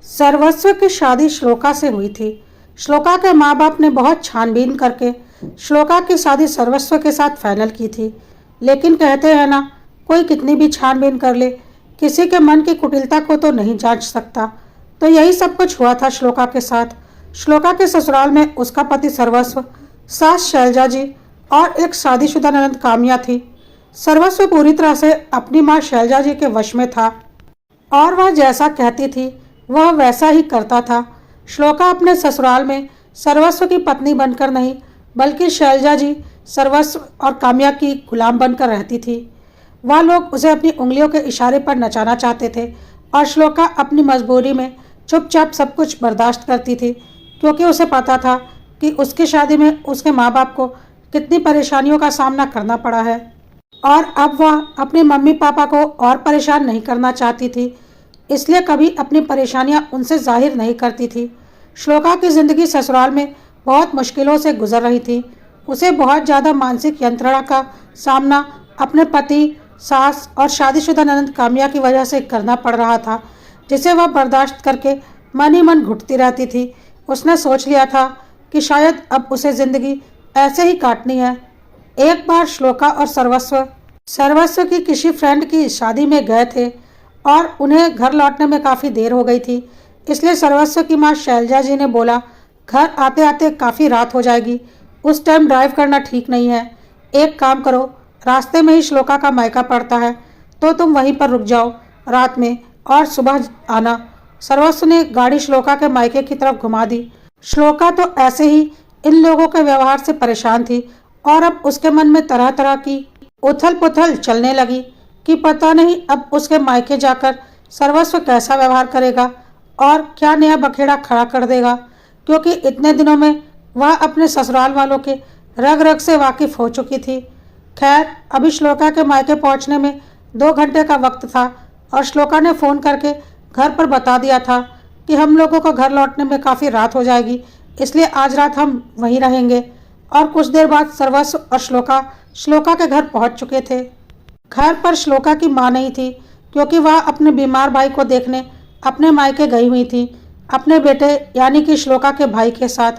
सर्वस्व की शादी श्लोका से हुई थी। श्लोका के माँ बाप ने बहुत छानबीन करके श्लोका की शादी सर्वस्व के साथ फाइनल की थी। लेकिन कहते हैं ना, कोई कितनी भी छानबीन कर ले, किसी के मन की कुटिलता को तो नहीं जांच सकता। तो यही सब कुछ हुआ था श्लोका के साथ। श्लोका के ससुराल में उसका पति सर्वस्व, सास शैलजा जी और एक शादीशुदा ननद काम्या थी। सर्वस्व पूरी तरह से अपनी माँ शैलजा जी के वश में था और वह जैसा कहती थी वह वैसा ही करता था। श्लोका अपने ससुराल में सर्वस्व की पत्नी बनकर नहीं, बल्कि शैलजा जी, सर्वस्व और काम्या की गुलाम बनकर रहती थी। वह लोग उसे अपनी उंगलियों के इशारे पर नचाना चाहते थे और श्लोका अपनी मजबूरी में चुपचाप सब कुछ बर्दाश्त करती थी, क्योंकि उसे पता था कि उसकी शादी में उसके माँ बाप को कितनी परेशानियों का सामना करना पड़ा है और अब वह अपने मम्मी पापा को और परेशान नहीं करना चाहती थी, इसलिए कभी अपनी परेशानियां उनसे जाहिर नहीं करती थी। श्लोका की ज़िंदगी ससुराल में बहुत मुश्किलों से गुजर रही थी। उसे बहुत ज़्यादा मानसिक यंत्रणा का सामना अपने पति, सास और शादीशुदा ननद काम्या की वजह से करना पड़ रहा था, जिसे वह बर्दाश्त करके मन ही मन घुटती रहती थी। उसने सोच लिया था कि शायद अब उसे ज़िंदगी ऐसे ही काटनी है। एक बार श्लोका और सर्वस्व की किसी फ्रेंड की शादी में गए थे और उन्हें घर लौटने में काफ़ी देर हो गई थी, इसलिए सर्वस्व की माँ शैलजा जी ने बोला, घर आते आते काफ़ी रात हो जाएगी, उस टाइम ड्राइव करना ठीक नहीं है। एक काम करो, रास्ते में ही श्लोका का मायका पड़ता है, तो तुम वहीं पर रुक जाओ रात में और सुबह आना। सर्वस्व ने गाड़ी श्लोका के मायके की तरफ घुमा दी। श्लोका तो ऐसे ही इन लोगों के व्यवहार से परेशान थी और अब उसके मन में तरह तरह की उथल पुथल चलने लगी कि पता नहीं अब उसके मायके जाकर सर्वस्व कैसा व्यवहार करेगा और क्या नया बखेड़ा खड़ा कर देगा, क्योंकि इतने दिनों में वह अपने ससुराल वालों के रग रग से वाकिफ हो चुकी थी। खैर, अभी श्लोका के मायके पहुंचने में 2 घंटे का वक्त था और श्लोका ने फ़ोन करके घर पर बता दिया था कि हम लोगों को घर लौटने में काफ़ी रात हो जाएगी, इसलिए आज रात हम वहीं रहेंगे। और कुछ देर बाद सर्वस्व और श्लोका के घर पहुंच चुके थे। घर पर श्लोका की माँ नहीं थी, क्योंकि वह अपने बीमार भाई को देखने अपने मायके गई हुई थी, अपने बेटे यानी कि श्लोका के भाई के साथ,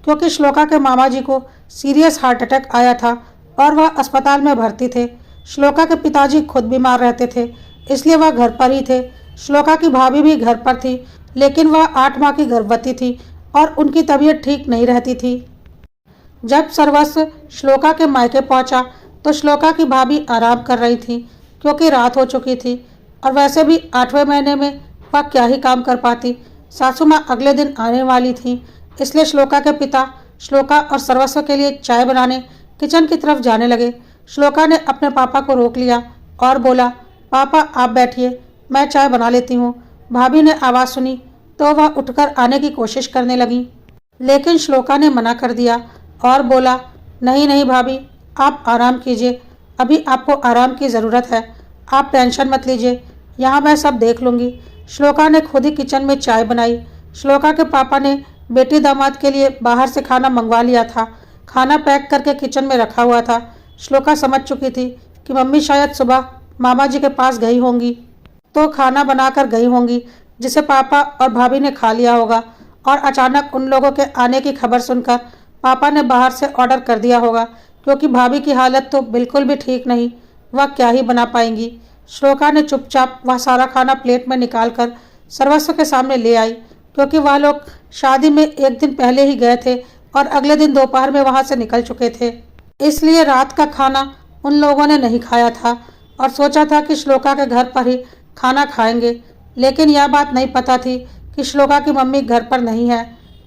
क्योंकि श्लोका के मामा जी को सीरियस हार्ट अटैक आया था और वह अस्पताल में भर्ती थे। श्लोका के पिताजी खुद बीमार रहते थे, इसलिए वह घर पर ही थे। श्लोका की भाभी भी घर पर थी, लेकिन वह 8 माह की गर्भवती थी और उनकी तबीयत ठीक नहीं रहती थी। जब सर्वस्व श्लोका के मायके पहुंचा तो श्लोका की भाभी आराम कर रही थी, क्योंकि रात हो चुकी थी और वैसे भी 8वें महीने में वह क्या ही काम कर पाती। सासू माँ अगले दिन आने वाली थी, इसलिए श्लोका के पिता श्लोका और सर्वस्व के लिए चाय बनाने किचन की तरफ जाने लगे। श्लोका ने अपने पापा को रोक लिया और बोला, पापा आप बैठिए, मैं चाय बना लेती हूँ। भाभी ने आवाज़ सुनी तो वह उठकर आने की कोशिश करने लगी, लेकिन श्लोका ने मना कर दिया और बोला, नहीं नहीं भाभी, आप आराम कीजिए, अभी आपको आराम की ज़रूरत है, आप टेंशन मत लीजिए, यहाँ मैं सब देख लूँगी। श्लोका ने खुद ही किचन में चाय बनाई। श्लोका के पापा ने बेटी दामाद के लिए बाहर से खाना मंगवा लिया था। खाना पैक करके किचन में रखा हुआ था। श्लोका समझ चुकी थी कि मम्मी शायद सुबह मामा जी के पास गई होंगी, तो खाना बनाकर गई होंगी, जिसे पापा और भाभी ने खा लिया होगा और अचानक उन लोगों के आने की खबर सुनकर पापा ने बाहर से ऑर्डर कर दिया होगा, क्योंकि भाभी की हालत तो बिल्कुल भी ठीक नहीं, वह क्या ही बना पाएंगी। श्लोका ने चुपचाप वह सारा खाना प्लेट में निकालकर सर्वस्व के सामने ले आई, क्योंकि वह लोग शादी में एक दिन पहले ही गए थे और अगले दिन दोपहर में वहाँ से निकल चुके थे, इसलिए रात का खाना उन लोगों ने नहीं खाया था और सोचा था कि श्लोका के घर पर ही खाना खाएंगे, लेकिन यह बात नहीं पता थी कि श्लोका की मम्मी घर पर नहीं है।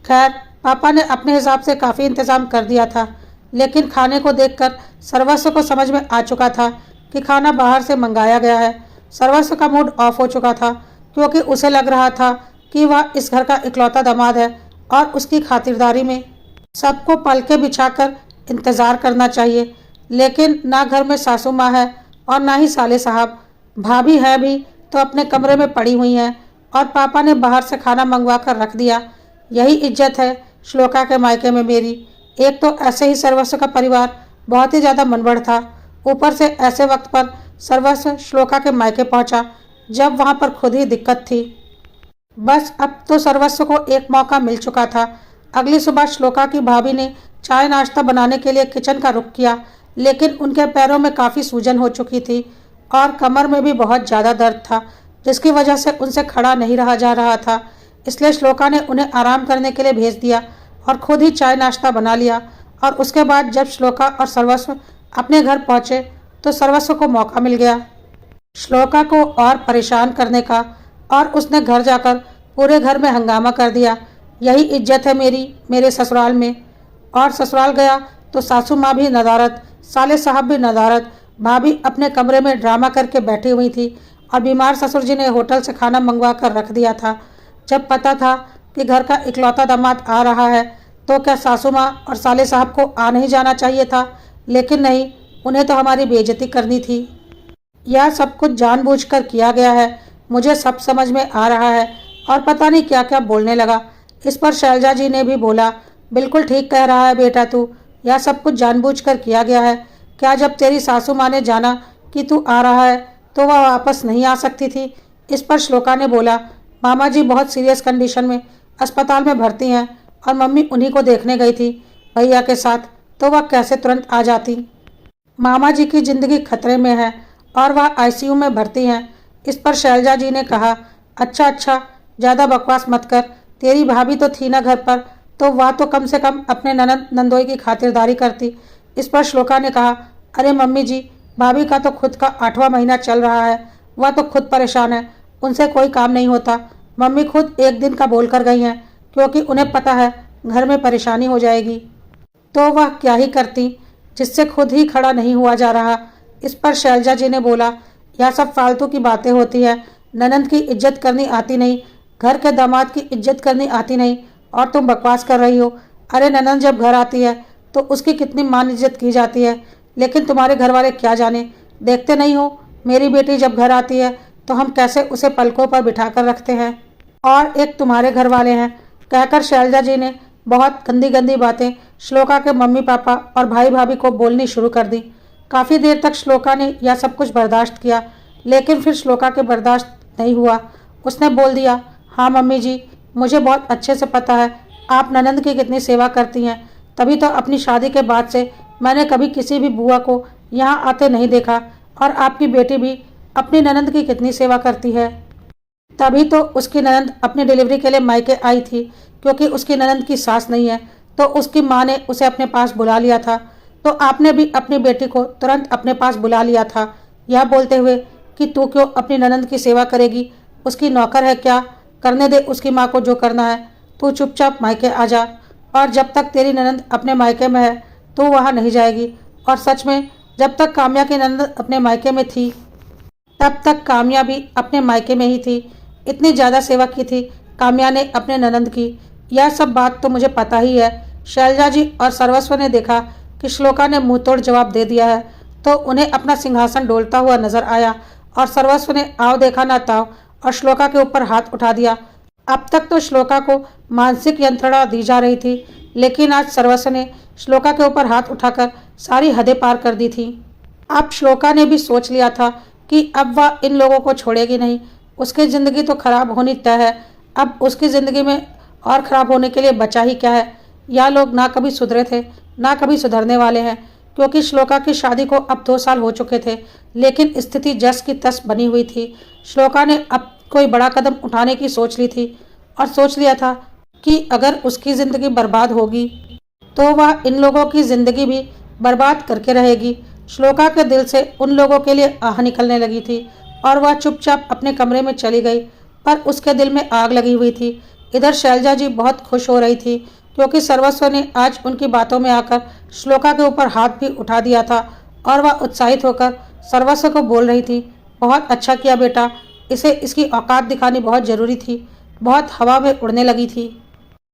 खैर, पापा ने अपने हिसाब से काफ़ी इंतज़ाम कर दिया था, लेकिन खाने को देखकर सर्वस्व को समझ में आ चुका था कि खाना बाहर से मंगाया गया है। सर्वस्व का मूड ऑफ हो चुका था, क्योंकि उसे लग रहा था कि वह इस घर का इकलौता दामाद है और उसकी खातिरदारी में सबको पलके बिछाकर इंतज़ार करना चाहिए। लेकिन ना घर में सासू माँ है और ना ही साले साहब। भाभी है भी तो अपने कमरे में पड़ी हुई हैं और पापा ने बाहर से खाना मंगवा कर रख दिया। यही इज्जत है श्लोका के मायके में मेरी। एक तो ऐसे ही सर्वस्व का परिवार बहुत ही ज़्यादा मनबड़ था, ऊपर से ऐसे वक्त पर सर्वस्व श्लोका के मायके पहुंचा जब वहां पर खुद ही दिक्कत थी। बस अब तो सर्वस्व को एक मौका मिल चुका था। अगली सुबह श्लोका की भाभी ने चाय नाश्ता बनाने के लिए किचन का रुख किया, लेकिन उनके पैरों में काफ़ी सूजन हो चुकी थी और कमर में भी बहुत ज़्यादा दर्द था, जिसकी वजह से उनसे खड़ा नहीं रहा जा रहा था। इसलिए श्लोका ने उन्हें आराम करने के लिए भेज दिया और खुद ही चाय नाश्ता बना लिया। और उसके बाद जब श्लोका और सर्वस्व अपने घर पहुँचे तो सर्वस्व को मौका मिल गया श्लोका को और परेशान करने का, और उसने घर जाकर पूरे घर में हंगामा कर दिया। यही इज्जत है मेरी मेरे ससुराल में। और ससुराल गया तो सासू माँ भी नदारद, साले साहब भी नदारद, भाभी अपने कमरे में ड्रामा करके बैठी हुई थी और बीमार ससुर जी ने होटल से खाना मंगवा कर रख दिया था। जब पता था कि घर का इकलौता दामाद आ रहा है तो क्या सासू माँ और साले साहब को आ नहीं जाना चाहिए था, लेकिन नहीं, उन्हें तो हमारी बेइज्जती करनी थी। यह सब कुछ जानबूझकर किया गया है, मुझे सब समझ में आ रहा है। और पता नहीं क्या क्या बोलने लगा। इस पर शैलजा जी ने भी बोला, बिल्कुल ठीक कह रहा है बेटा तू, यह सब कुछ जानबूझकर किया गया है। क्या जब तेरी सासू माँ ने जाना कि तू आ रहा है तो वह वापस नहीं आ सकती थी? इस पर श्लोका ने बोला, मामा जी बहुत सीरियस कंडीशन में अस्पताल में भर्ती हैं और मम्मी उन्हीं को देखने गई थी भैया के साथ, तो वह कैसे तुरंत आ जाती? मामा जी की जिंदगी खतरे में है और वह आईसीयू में भर्ती हैं। इस पर शैलजा जी ने कहा, अच्छा अच्छा, ज़्यादा बकवास मत कर, तेरी भाभी तो थी ना घर पर, तो वह तो कम से कम अपने ननद नंदोई की खातिरदारी करती। इस पर श्लोका ने कहा, अरे मम्मी जी, भाभी का तो खुद का 8वां महीना चल रहा है, वह तो खुद परेशान है, उनसे कोई काम नहीं होता। मम्मी खुद एक दिन का बोल कर गई हैं, क्योंकि उन्हें पता है घर में परेशानी हो जाएगी। तो वह क्या ही करती, जिससे खुद ही खड़ा नहीं हुआ जा रहा। इस पर शैलजा जी ने बोला, यह सब फालतू की बातें होती है, ननंद की इज्जत करनी आती नहीं, घर के दामाद की इज्जत करनी आती नहीं, और तुम बकवास कर रही हो। अरे ननंद जब घर आती है तो उसकी कितनी मान इज्जत की जाती है, लेकिन तुम्हारे घर वाले क्या जाने, देखते नहीं हो मेरी बेटी जब घर आती है तो हम कैसे उसे पलकों पर बिठा कर रखते हैं, और एक तुम्हारे घर वाले हैं। कहकर शैलजा जी ने बहुत गंदी गंदी बातें श्लोका के मम्मी पापा और भाई भाभी को बोलनी शुरू कर दी। काफ़ी देर तक श्लोका ने यह सब कुछ बर्दाश्त किया, लेकिन फिर श्लोका के बर्दाश्त नहीं हुआ। उसने बोल दिया, हाँ मम्मी जी, मुझे बहुत अच्छे से पता है आप ननंद की कितनी सेवा करती हैं, तभी तो अपनी शादी के बाद से मैंने कभी किसी भी बुआ को यहाँ आते नहीं देखा, और आपकी बेटी भी अपनी ननंद की कितनी सेवा करती है। तभी तो उसकी ननंद अपनी डिलीवरी के लिए मायके आई थी, क्योंकि उसकी ननंद की सास नहीं है, तो उसकी माँ ने उसे अपने पास बुला लिया था। तो आपने भी अपनी बेटी को तुरंत अपने पास बुला लिया था, यह बोलते हुए कि तू क्यों अपनी ननंद की सेवा करेगी, उसकी नौकर है क्या, करने दे उसकी माँ को जो करना है, तू चुपचाप मायके आ जा। और जब तक तेरी ननंद अपने मायके में है तो वहाँ नहीं जाएगी। और सच में जब तक काम्या की ननंद अपने मायके में थी तब तक काम्या भी अपने मायके में ही थी। इतनी ज़्यादा सेवा की थी काम्या ने अपने ननंद की। यह सब बात तो मुझे पता ही है। शैलजा जी और सर्वस्व ने देखा कि श्लोका ने मुंह तोड़ जवाब दे दिया है, तो उन्हें अपना सिंहासन डोलता हुआ नजर आया, और सर्वस्व ने आव देखा ना ताव और श्लोका के ऊपर हाथ उठा दिया। अब तक तो श्लोका को मानसिक यंत्रणा दी जा रही थी, लेकिन आज सर्वस्व ने श्लोका के ऊपर हाथ उठाकर सारी हदें पार कर दी थी। अब श्लोका ने भी सोच लिया था कि अब वह इन लोगों को छोड़ेगी नहीं। उसकी ज़िंदगी तो खराब होनी तय है, अब उसकी ज़िंदगी में और ख़राब होने के लिए बचा ही क्या है। यह लोग ना कभी सुधरे थे, ना कभी सुधरने वाले हैं, क्योंकि श्लोका की शादी को अब 2 साल हो चुके थे, लेकिन स्थिति जस की तस बनी हुई थी। श्लोका ने अब कोई बड़ा कदम उठाने की सोच ली थी, और सोच लिया था कि अगर उसकी ज़िंदगी बर्बाद होगी तो वह इन लोगों की ज़िंदगी भी बर्बाद करके रहेगी। श्लोका के दिल से उन लोगों के लिए आह निकलने लगी थी, और वह चुपचाप अपने कमरे में चली गई, पर उसके दिल में आग लगी हुई थी। इधर शैलजा जी बहुत खुश हो रही थी, क्योंकि सर्वस्व ने आज उनकी बातों में आकर श्लोका के ऊपर हाथ भी उठा दिया था, और वह उत्साहित होकर सर्वस्व को बोल रही थी, बहुत अच्छा किया बेटा, इसे इसकी औकात दिखानी बहुत ज़रूरी थी। बहुत हवा में उड़ने लगी थी,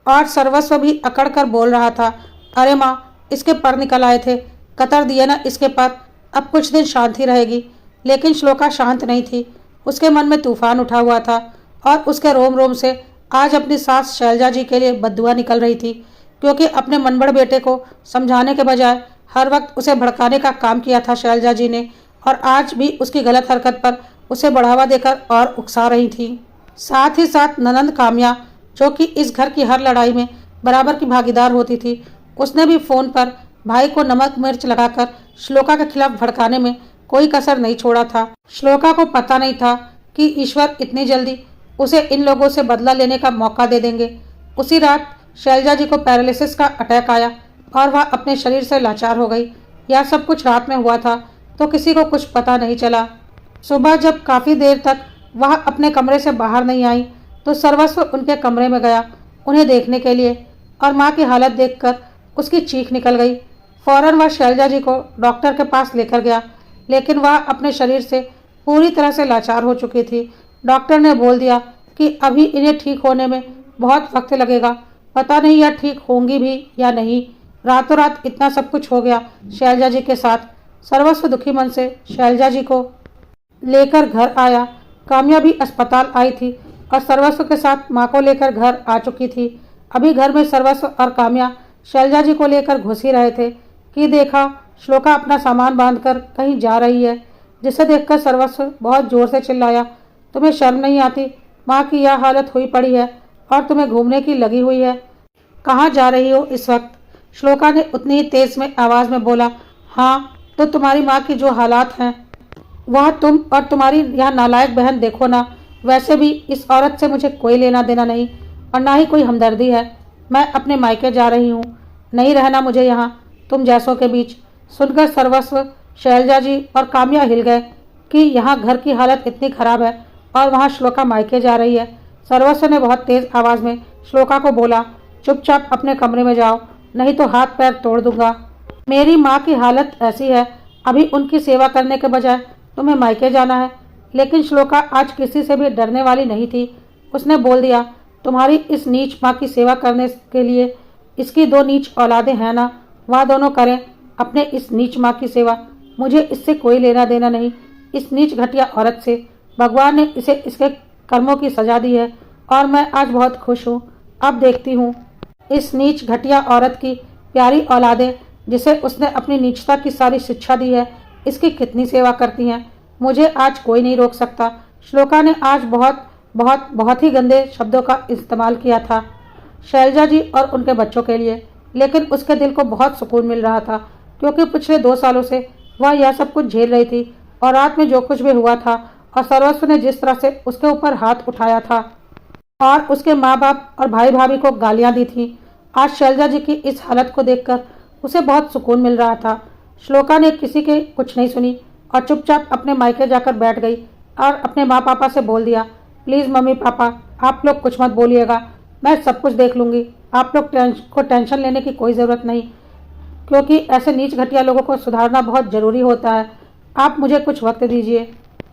और सर्वस्व भी अकड़ कर बोल रहा था, अरे माँ, इसके पर निकल आए थे, कतर दिए ना इसके पर, अब कुछ दिन शांति रहेगी। लेकिन श्लोका शांत नहीं थी, उसके मन में तूफान उठा हुआ था, और उसके रोम रोम से आज अपनी सास शैलजा जी के लिए बद्दुआ निकल रही थी, क्योंकि अपने मनबड़ बेटे को समझाने के बजाय हर वक्त उसे भड़काने का काम किया था शैलजा जी ने, और आज भी उसकी गलत हरकत पर उसे बढ़ावा देकर और उकसा रही थी। साथ ही साथ ननंद काम्या, जो कि इस घर की हर लड़ाई में बराबर की भागीदार होती थी, उसने भी फोन पर भाई को नमक मिर्च लगाकर श्लोका के खिलाफ भड़काने में कोई कसर नहीं छोड़ा था। श्लोका को पता नहीं था कि ईश्वर इतनी जल्दी उसे इन लोगों से बदला लेने का मौका दे देंगे। उसी रात शैलजा जी को पैरालिसिस का अटैक आया और वह अपने शरीर से लाचार हो गई। यह सब कुछ रात में हुआ था तो किसी को कुछ पता नहीं चला। सुबह जब काफ़ी देर तक वह अपने कमरे से बाहर नहीं आई तो सर्वस्व उनके कमरे में गया उन्हें देखने के लिए, और माँ की हालत देखकर उसकी चीख निकल गई। फौरन वह शैलजा जी को डॉक्टर के पास लेकर गया, लेकिन वह अपने शरीर से पूरी तरह से लाचार हो चुकी थी। डॉक्टर ने बोल दिया कि अभी इन्हें ठीक होने में बहुत वक्त लगेगा, पता नहीं यह ठीक होंगी भी या नहीं। रातों रात इतना सब कुछ हो गया शैलजा जी के साथ। सर्वस्व दुखी मन से शैलजा जी को लेकर घर आया। काम्या भी अस्पताल आई थी और सर्वस्व के साथ माँ को लेकर घर आ चुकी थी। अभी घर में सर्वस्व और काम्या शैलजा जी को लेकर घुस ही रहे थे कि देखा श्लोका अपना सामान बांधकर कहीं जा रही है, जिसे देखकर सर्वस्व बहुत जोर से चिल्लाया, तुम्हें शर्म नहीं आती? माँ की यह हालत हुई पड़ी है और तुम्हें घूमने की लगी हुई है, कहाँ जा रही हो इस वक्त? श्लोका ने उतनी ही तेज में आवाज़ में बोला, हाँ तो तुम्हारी माँ की जो हालात हैं वह तुम और तुम्हारी यह नालायक बहन देखो ना। वैसे भी इस औरत से मुझे कोई लेना देना नहीं और ना ही कोई हमदर्दी है। मैं अपने मायके जा रही हूँ, नहीं रहना मुझे यहाँ तुम जैसों के बीच। सुनकर सर्वस्व, शैलजा जी और काम्या हिल गए कि यहाँ घर की हालत इतनी खराब है और वहाँ श्लोका मायके जा रही है। सर्वस्व ने बहुत तेज आवाज़ में श्लोका को बोला, चुपचाप अपने कमरे में जाओ, नहीं तो हाथ पैर तोड़ दूंगा। मेरी माँ की हालत ऐसी है, अभी उनकी सेवा करने के बजाय तुम्हें मायके जाना है। लेकिन श्लोका आज किसी से भी डरने वाली नहीं थी। उसने बोल दिया, तुम्हारी इस नीच माँ की सेवा करने के लिए इसकी दो नीच औलादें हैं ना, वह दोनों करें अपने इस नीच माँ की सेवा। मुझे इससे कोई लेना देना नहीं, इस नीच घटिया औरत से। भगवान ने इसे इसके कर्मों की सजा दी है और मैं आज बहुत खुश हूँ। अब देखती हूँ इस नीच घटिया औरत की प्यारी औलादें, जिसे उसने अपनी नीचता की सारी शिक्षा दी है, इसकी कितनी सेवा करती हैं। मुझे आज कोई नहीं रोक सकता। श्लोका ने आज बहुत बहुत बहुत ही गंदे शब्दों का इस्तेमाल किया था शैलजा जी और उनके बच्चों के लिए, लेकिन उसके दिल को बहुत सुकून मिल रहा था क्योंकि पिछले 2 सालों से वह यह सब कुछ झेल रही थी और रात में जो कुछ भी हुआ था और सर्वस्व ने जिस तरह से उसके ऊपर हाथ उठाया था और उसके माँ बाप और भाई भाभी को गालियाँ दी थी, आज शैलजा जी की इस हालत को देखकर उसे बहुत सुकून मिल रहा था। श्लोका ने किसी के कुछ नहीं सुनी और चुपचाप अपने मायके जाकर बैठ गई और अपने माँ पापा से बोल दिया, प्लीज़ मम्मी पापा आप लोग कुछ मत बोलिएगा, मैं सब कुछ देख लूँगी। आप लोग को टेंशन लेने की कोई ज़रूरत नहीं, क्योंकि ऐसे नीच घटिया लोगों को सुधारना बहुत ज़रूरी होता है। आप मुझे कुछ वक्त दीजिए,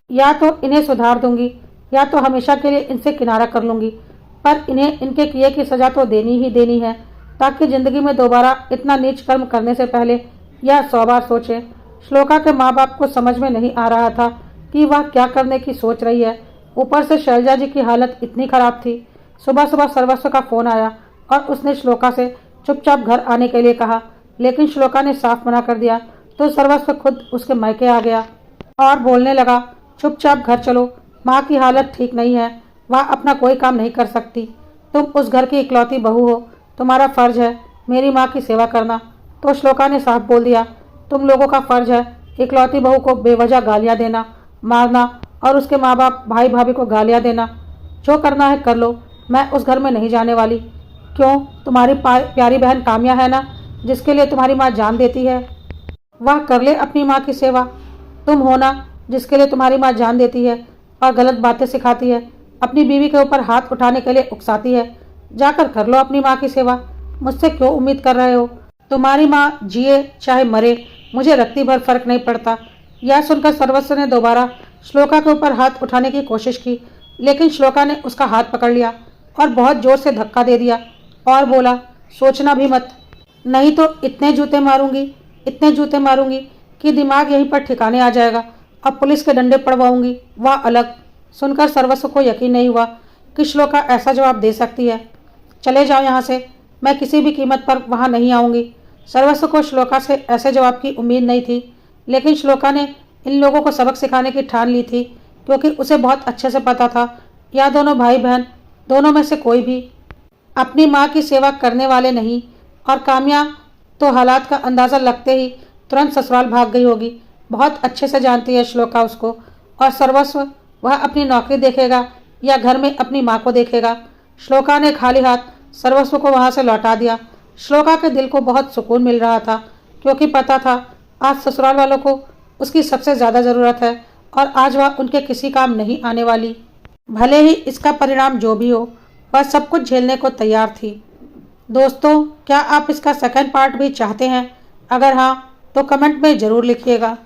या तो इन्हें सुधार दूंगी या तो हमेशा के लिए इनसे किनारा कर लूँगी, पर इन्हें इनके किए की सज़ा तो देनी ही देनी है, ताकि ज़िंदगी में दोबारा इतना नीच कर्म करने से पहले यह 100 बार सोचें। श्लोका के माँ बाप को समझ में नहीं आ रहा था कि वह क्या करने की सोच रही है। ऊपर से शैलजा जी की हालत इतनी खराब थी। सुबह सुबह सर्वस्व का फ़ोन आया और उसने श्लोका से चुपचाप घर आने के लिए कहा, लेकिन श्लोका ने साफ मना कर दिया तो सर्वस्व खुद उसके मायके आ गया और बोलने लगा, चुपचाप घर चलो, माँ की हालत ठीक नहीं है, वह अपना कोई काम नहीं कर सकती। तुम उस घर की इकलौती बहू हो, तुम्हारा फ़र्ज है मेरी माँ की सेवा करना। तो श्लोका ने साफ बोल दिया, तुम लोगों का फ़र्ज है इकलौती बहू को बेवजह गालियाँ देना, मारना और उसके माँ बाप भाई भाभी को गालियाँ देना। जो करना है कर लो, मैं उस घर में नहीं जाने वाली। क्यों, तुम्हारी प्यारी बहन काम्या है ना, जिसके लिए तुम्हारी माँ जान देती है, वह कर ले अपनी माँ की सेवा। तुम हो ना जिसके लिए तुम्हारी माँ जान देती है और गलत बातें सिखाती है, अपनी बीवी के ऊपर हाथ उठाने के लिए उकसाती है, जाकर कर लो अपनी माँ की सेवा। मुझसे क्यों उम्मीद कर रहे हो? तुम्हारी माँ जिए चाहे मरे, मुझे रत्ती भर फर्क नहीं पड़ता। यह सुनकर सर्वस्व ने दोबारा श्लोका के ऊपर हाथ उठाने की कोशिश की, लेकिन श्लोका ने उसका हाथ पकड़ लिया और बहुत जोर से धक्का दे दिया और बोला, सोचना भी मत, नहीं तो इतने जूते मारूंगी कि दिमाग यहीं पर ठिकाने आ जाएगा और पुलिस के डंडे पड़वाऊंगी, वह अलग। सुनकर सर्वस्व को यकीन नहीं हुआ कि श्लोका ऐसा जवाब दे सकती है। चले जाओ यहाँ से, मैं किसी भी कीमत पर वहाँ नहीं आऊँगी। सर्वस्व को श्लोका से ऐसे जवाब की उम्मीद नहीं थी, लेकिन श्लोका ने इन लोगों को सबक सिखाने की ठान ली थी, क्योंकि उसे बहुत अच्छे से पता था या दोनों भाई बहन, दोनों में से कोई भी अपनी माँ की सेवा करने वाले नहीं। और काम्या तो हालात का अंदाज़ा लगते ही तुरंत ससुराल भाग गई होगी। बहुत अच्छे से जानती है श्लोका उसको, और सर्वस्व वह अपनी नौकरी देखेगा या घर में अपनी माँ को देखेगा। श्लोका ने खाली हाथ सर्वस्व को वहाँ से लौटा दिया। श्लोका के दिल को बहुत सुकून मिल रहा था, क्योंकि पता था आज ससुराल वालों को उसकी सबसे ज़्यादा ज़रूरत है और आज वह उनके किसी काम नहीं आने वाली। भले ही इसका परिणाम जो भी हो, वह सब कुछ झेलने को तैयार थी। दोस्तों, क्या आप इसका सेकंड पार्ट भी चाहते हैं? अगर हाँ, तो कमेंट में ज़रूर लिखिएगा।